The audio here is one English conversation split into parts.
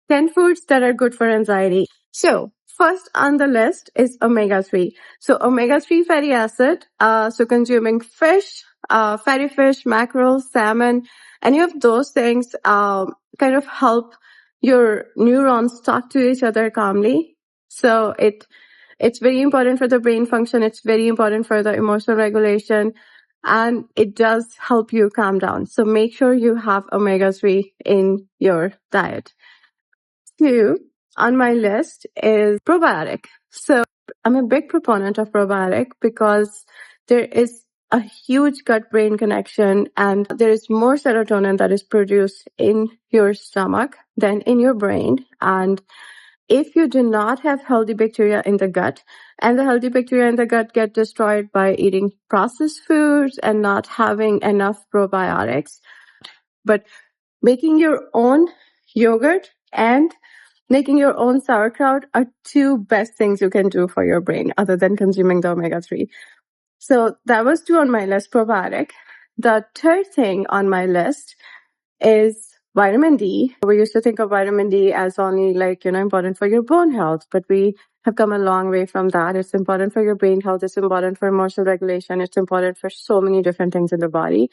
10 foods that are good for anxiety. So first on the list is omega-3. So omega-3 fatty acid, so consuming fish, fatty fish, mackerel, salmon, any of those things kind of help your neurons talk to each other calmly. So it's very important for the brain function. It's very important for the emotional regulation, and it does help you calm down. So make sure you have omega-3 in your diet. 2 on my list is probiotic. So I'm a big proponent of probiotic because there is a huge gut-brain connection, and there is more serotonin that is produced in your stomach than in your brain. And if you do not have healthy bacteria in the gut, and the healthy bacteria in the gut get destroyed by eating processed foods and not having enough probiotics. But making your own yogurt and making your own sauerkraut are two best things you can do for your brain other than consuming the omega-3. So that was 2 on my list, probiotic. The third thing on my list is vitamin D. We used to think of vitamin D as only important for your bone health, but we have come a long way from that. It's important for your brain health. It's important for emotional regulation. It's important for so many different things in the body.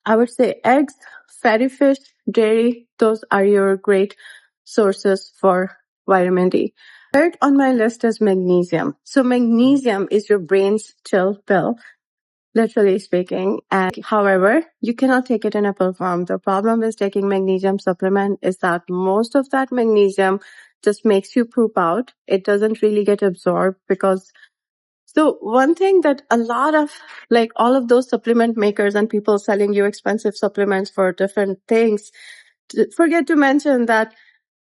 I would say eggs, fatty fish, dairy, those are your great sources for vitamin D. Third on my list is magnesium. So magnesium is your brain's chill pill, literally speaking. And however, you cannot take it in a pill form. The problem with taking magnesium supplement is that most of that magnesium just makes you poop out. It doesn't really get absorbed so one thing that a lot of all of those supplement makers and people selling you expensive supplements for different things forget to mention that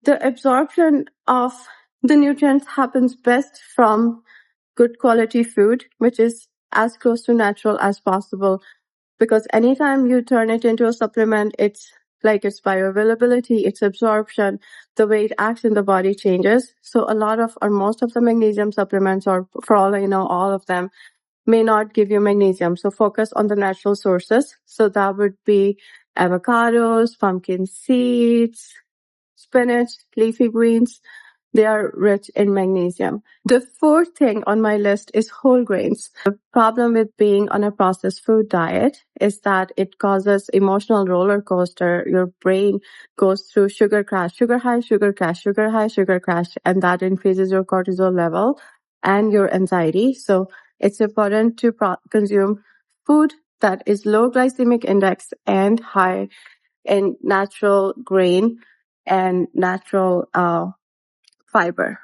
the absorption of the nutrients happens best from good quality food, which is as close to natural as possible. Because anytime you turn it into a supplement, it's bioavailability, its absorption, the way it acts in the body changes. So a lot of or most of the magnesium supplements, or for all I know, all of them may not give you magnesium. So focus on the natural sources. So that would be avocados, pumpkin seeds, spinach, leafy greens. They are rich in magnesium. The fourth thing on my list is whole grains. The problem with being on a processed food diet is that it causes emotional roller coaster. Your brain goes through sugar crash, sugar high, sugar crash, sugar high, sugar crash, and that increases your cortisol level and your anxiety. So it's important to consume food that is low glycemic index and high in natural grain and natural fiber.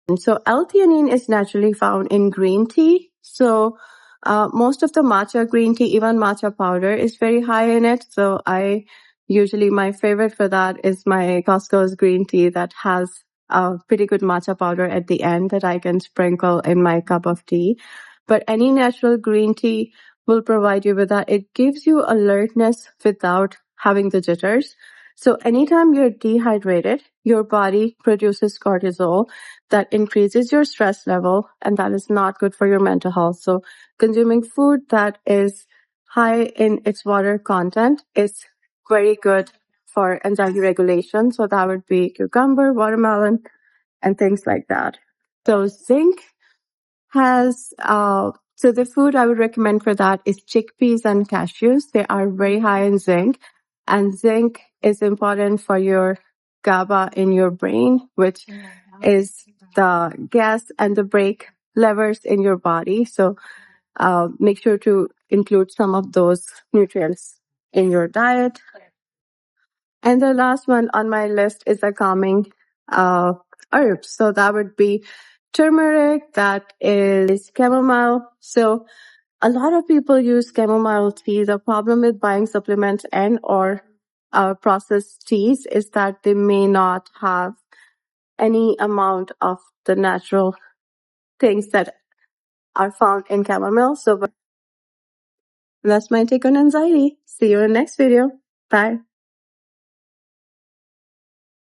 And so L-theanine is naturally found in green tea. So most of the matcha green tea, even matcha powder, is very high in it. So my favorite for that is my Costco's green tea that has a pretty good matcha powder at the end that I can sprinkle in my cup of tea. But any natural green tea will provide you with that. It gives you alertness without having the jitters. So anytime you're dehydrated, your body produces cortisol that increases your stress level, and that is not good for your mental health. So consuming food that is high in its water content is very good for anxiety regulation. So that would be cucumber, watermelon, and things like that. So zinc has so the food I would recommend for that is chickpeas and cashews. They are very high in zinc, and zinc is important for your GABA in your brain, which is the gas and the brake levers in your body. So make sure to include some of those nutrients in your diet. And the last one on my list is the calming herbs. So that would be turmeric, that is chamomile. So a lot of people use chamomile tea. The problem with buying supplements and or processed teas is that they may not have any amount of the natural things that are found in chamomile. So that's my take on anxiety. See you in the next video. Bye.